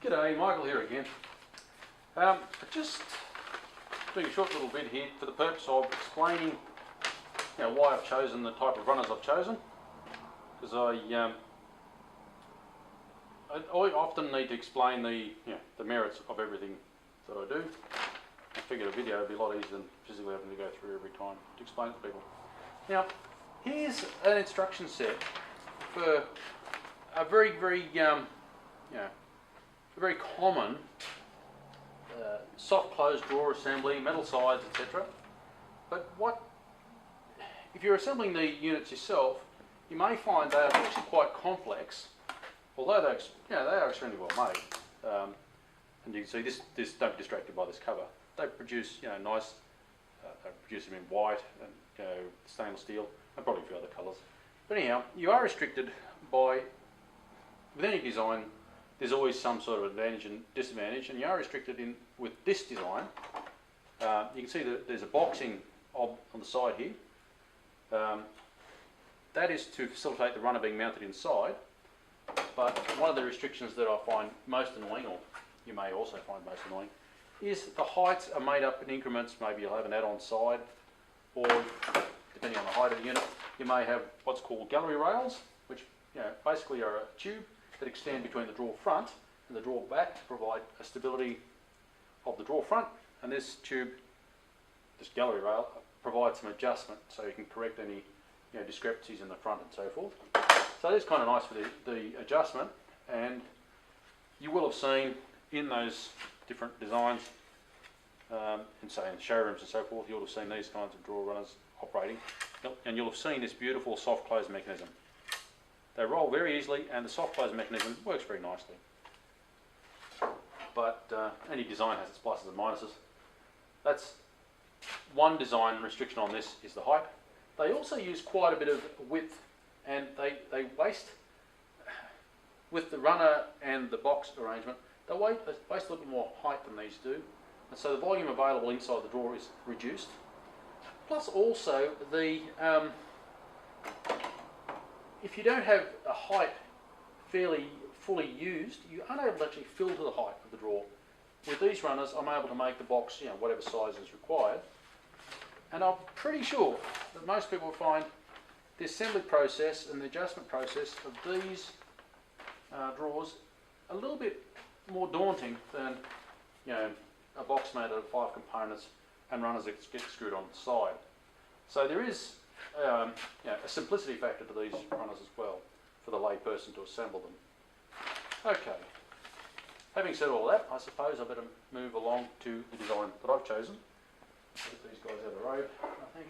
G'day, Michael here again. Just doing a short little bit here for the purpose of explaining why I've chosen the type of runners I've chosen, because I often need to explain the merits of everything that I do. I figured a video would be a lot easier than physically having to go through every time to explain it to people. Now, here's an instruction set for a very common soft closed drawer assembly, metal sides, etc. But if you're assembling the units yourself, you may find they are actually quite complex, although they are extremely well made. And you can see this. Don't be distracted by this cover. They produce nice. They produce them in white and stainless steel and probably a few other colours. But anyhow, you are restricted by, with any design, there's always some sort of advantage and disadvantage, and you are restricted with this design. You can see that there's a boxing on the side here. That is to facilitate the runner being mounted inside, but one of the restrictions that I find most annoying, or you may also find most annoying, is the heights are made up in increments. Maybe you'll have an add-on side, or depending on the height of the unit, you may have what's called gallery rails, which basically are a tube that extend between the drawer front and the drawer back to provide a stability of the drawer front. And this tube, this gallery rail, provides some adjustment so you can correct any discrepancies in the front and so forth. So it is kind of nice for the adjustment, and you will have seen in those different designs, in showrooms and so forth, you'll have seen these kinds of drawer runners operating, and you'll have seen this beautiful soft close mechanism. They roll very easily, and the soft close mechanism works very nicely. But any design has its pluses and minuses. That's one design restriction on this, is the height. They also use quite a bit of width, and they waste, with the runner and the box arrangement, they waste a little bit more height than these do, and so the volume available inside the drawer is reduced. Plus also if you don't have a height fairly fully used, you're unable to actually fill to the height of the drawer. With these runners, I'm able to make the box whatever size is required, and I'm pretty sure that most people find the assembly process and the adjustment process of these drawers a little bit more daunting than a box made out of 5 components and runners that get screwed on the side. So there is a simplicity factor to these runners as well for the lay person to assemble them. Okay, having said all that, I suppose I better move along to the design that I've chosen. Get these guys out of the road, I think.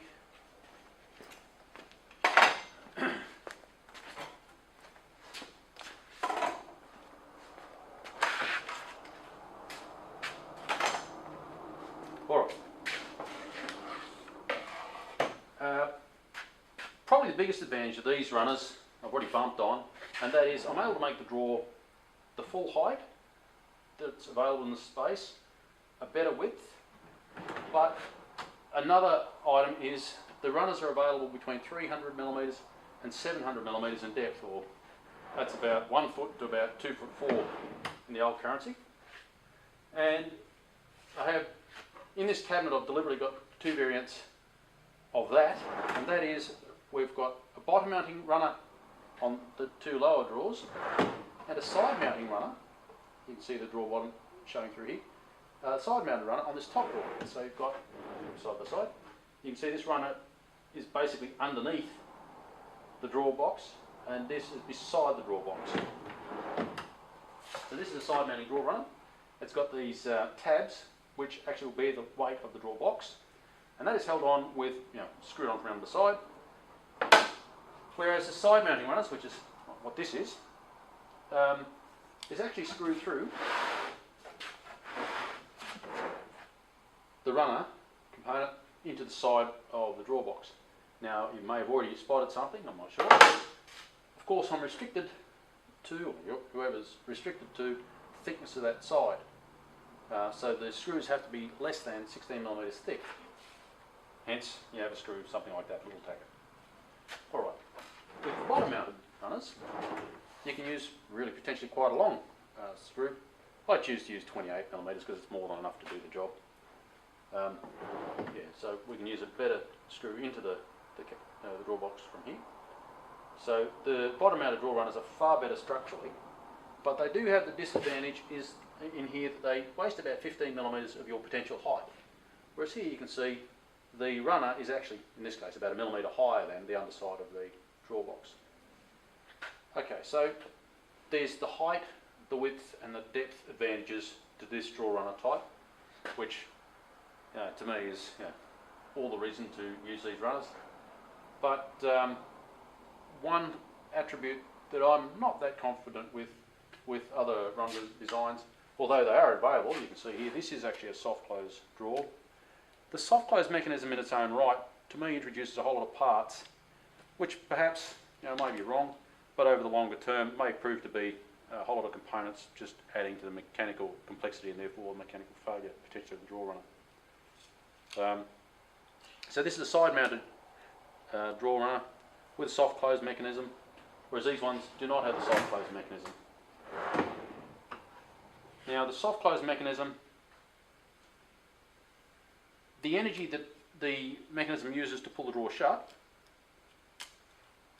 Alright. Probably the biggest advantage of these runners I've already bumped on, and that is I'm able to make the drawer the full height that's available in the space, a better width, but another item is the runners are available between 300mm and 700mm in depth, or that's about 1 foot to about 2'4" in the old currency. And I have, in this cabinet, I've deliberately got 2 variants of that, and that is we've got a bottom mounting runner on the 2 lower drawers and a side mounting runner. You can see the drawer bottom showing through here. Side mounted runner on this top drawer. So you've got side by side. You can see this runner is basically underneath the drawer box, and this is beside the drawer box. So this is a side mounting drawer runner. It's got these tabs which actually will bear the weight of the drawer box, and that is held on with screwed on from the side. Whereas the side mounting runners, which is what this is actually screwed through the runner component into the side of the drawer box. Now, you may have already spotted something, I'm not sure. Of course, I'm restricted to, or whoever's restricted to, the thickness of that side. So the screws have to be less than 16mm thick. Hence, you have a screw, something like that, little tacker. Alright, with the bottom mounted runners, you can use really potentially quite a long screw, I choose to use 28mm because it's more than enough to do the job. Yeah, so we can use a better screw into the draw box from here. So the bottom mounted draw runners are far better structurally, but they do have the disadvantage is in here that they waste about 15mm of your potential height. Whereas here you can see the runner is actually, in this case, about 1mm higher than the underside of the draw box. Okay, so there's the height, the width and the depth advantages to this draw runner type, which to me is all the reason to use these runners. But one attribute that I'm not that confident with other runner designs, although they are available, you can see here, this is actually a soft close drawer. The soft close mechanism in its own right, to me, introduces a whole lot of parts, which perhaps may be wrong, but over the longer term may prove to be a whole lot of components just adding to the mechanical complexity and therefore mechanical failure potential of the draw runner. So this is a side-mounted draw runner with a soft close mechanism, whereas these ones do not have the soft close mechanism. Now the soft close mechanism, the energy that the mechanism uses to pull the drawer shut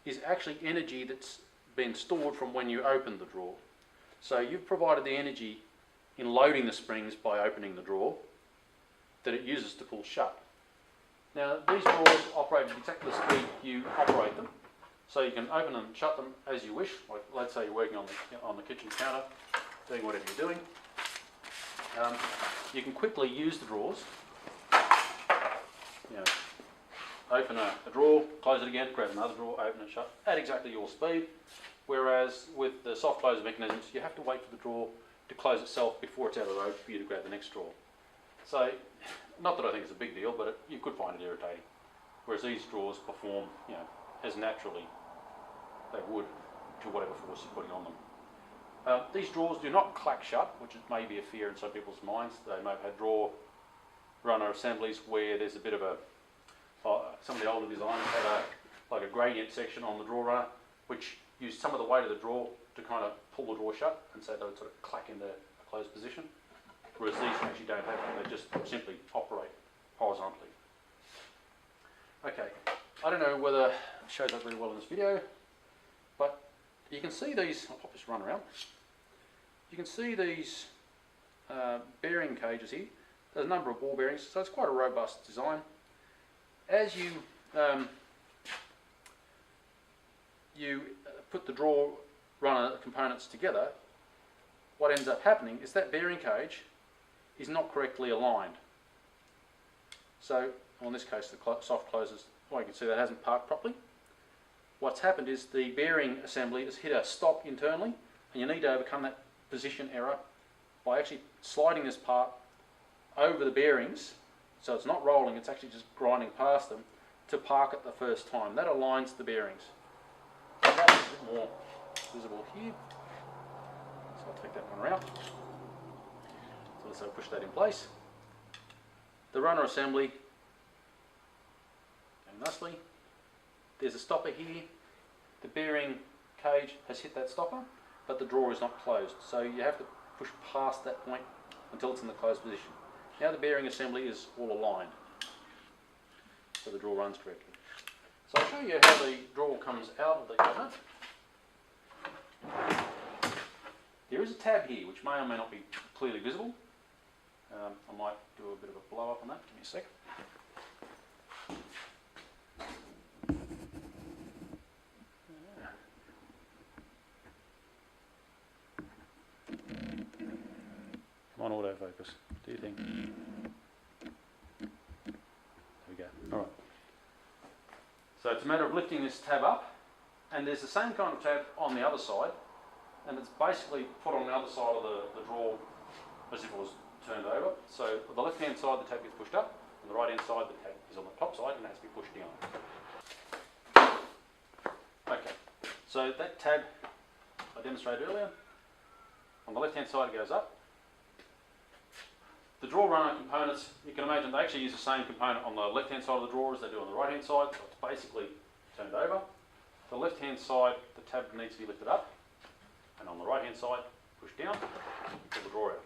is actually energy that's been stored from when you opened the drawer. So you've provided the energy in loading the springs by opening the drawer that it uses to pull shut. Now these drawers operate at exactly the speed you operate them, so you can open them and shut them as you wish. Like let's say you're working on the kitchen counter, doing whatever you're doing. You can quickly use the drawers. Open a drawer, close it again, grab another drawer, open and shut at exactly your speed. Whereas with the soft close mechanisms, you have to wait for the drawer to close itself before it's out of the road for you to grab the next drawer. So, not that I think it's a big deal, but you could find it irritating. Whereas these drawers perform, as naturally they would to whatever force you're putting on them. These drawers do not clack shut, which may be a fear in some people's minds. They may have had drawer runner assemblies where there's a bit of a some of the older designers had like a gradient section on the drawer runner, which used some of the weight of the drawer to kind of pull the drawer shut, and so they would sort of clack into a closed position. Whereas these actually don't have that; they just simply operate horizontally. Okay, I don't know whether it shows up very well in this video, but you can see these. I'll pop this run around. You can see these bearing cages here. There's a number of ball bearings, so it's quite a robust design. As you put the drawer runner components together, what ends up happening is that bearing cage is not correctly aligned. So, in this case, the soft closes, well, you can see that hasn't parked properly. What's happened is the bearing assembly has hit a stop internally, and you need to overcome that position error by actually sliding this part over the bearings, so it's not rolling, it's actually just grinding past them to park it the first time. That aligns the bearings. So that's a bit more visible here. So I'll take that one around. So let's push that in place. The runner assembly going nicely. There's a stopper here. The bearing cage has hit that stopper, but the drawer is not closed. So you have to push past that point until it's in the closed position. Now the bearing assembly is all aligned, so the drawer runs correctly. So I'll show you how the drawer comes out of the cabinet. There is a tab here which may or may not be clearly visible. I might do a bit of a blow up on that. Give me a sec. Come on, autofocus. Do you think? There we go. Alright. So it's a matter of lifting this tab up, and there's the same kind of tab on the other side, and it's basically put on the other side of the drawer as if it was turned over. So on the left hand side the tab gets pushed up, on the right hand side the tab is on the top side and has to be pushed down. Okay, so that tab I demonstrated earlier, on the left hand side it goes up. The drawer runner components, you can imagine they actually use the same component on the left hand side of the drawer as they do on the right hand side, so it's basically turned over. The left hand side, the tab needs to be lifted up, and on the right hand side, push down, pull the drawer out.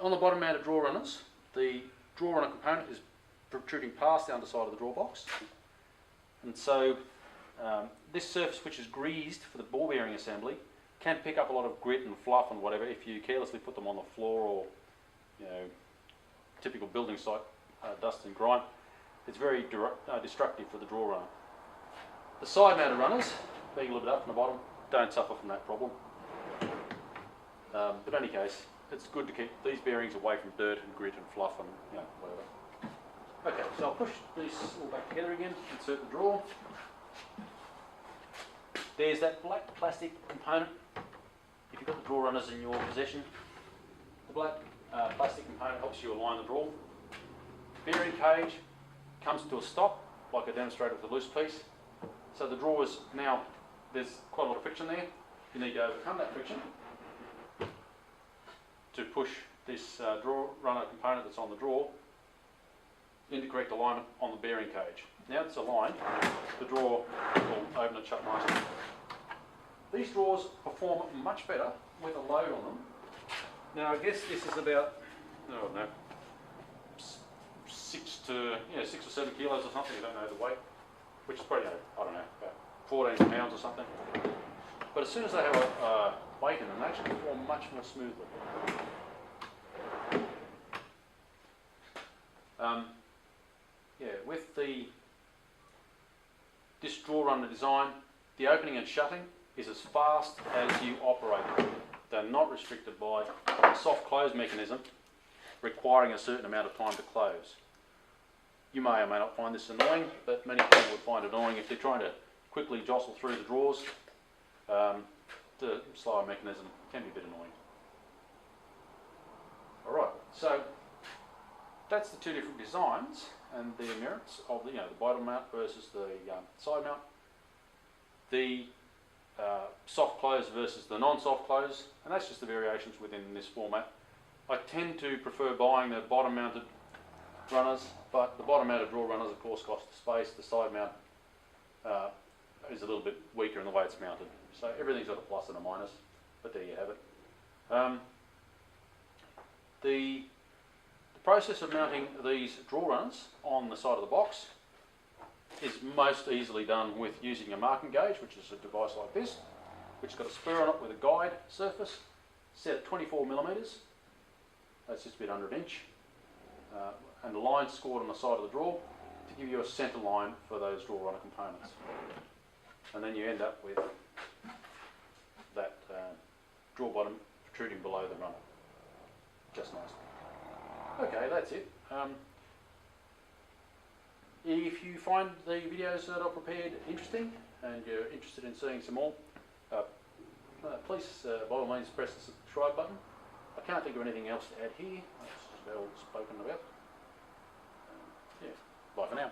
On the bottom mounted drawer runners, the drawer runner component is protruding past the underside of the drawer box, and so this surface, which is greased for the ball bearing assembly, can pick up a lot of grit and fluff and whatever if you carelessly put them on the floor or, you know, typical building site dust and grime. It's very destructive for the drawer runner. The side mounted runners, being a little bit up from the bottom, don't suffer from that problem. But in any case, it's good to keep these bearings away from dirt and grit and fluff and, you know, whatever. Okay, so I'll push these all back together again, insert the drawer. There's that black plastic component. If you've got the drawer runners in your possession, the black plastic component helps you align the drawer. Bearing cage comes to a stop, like I demonstrated with the loose piece. So the drawer is now, there's quite a lot of friction there. You need to overcome that friction to push this drawer runner component that's on the drawer into correct alignment on the bearing cage. Now it's aligned, the drawer will open and shut nicely. These drawers perform much better with a load on them. Now I guess this is about, I don't know, 6 or 7 kilos or something, I don't know the weight, which is probably, I don't know, about 14 pounds or something. But as soon as they have a weight in them, they actually perform much more smoothly. With this drawer runner design, the opening and shutting is as fast as you operate it. They're not restricted by a soft close mechanism requiring a certain amount of time to close. You may or may not find this annoying, but many people would find it annoying if they're trying to quickly jostle through the drawers. The slower mechanism can be a bit annoying. Alright, so that's the two different designs and the merits of the bottom mount versus the side mount. The soft close versus the non-soft close, and that's just the variations within this format. I tend to prefer buying the bottom mounted runners, but the bottom mounted drawer runners of course cost space. The side mount is a little bit weaker in the way it's mounted. So everything's got a plus and a minus, but there you have it. The process of mounting these drawer runners on the side of the box is most easily done with using a marking gauge, which is a device like this, which has got a spur on it with a guide surface, set at 24 millimeters. That's just a bit under an inch. And the line scored on the side of the drawer to give you a centre line for those drawer runner components. And then you end up with that drawer bottom protruding below the runner. Just nice. Okay, that's it. If you find the videos that I've prepared interesting and you're interested in seeing some more, please by all means press the subscribe button. I can't think of anything else to add here. That's all spoken about. Yeah, bye for now.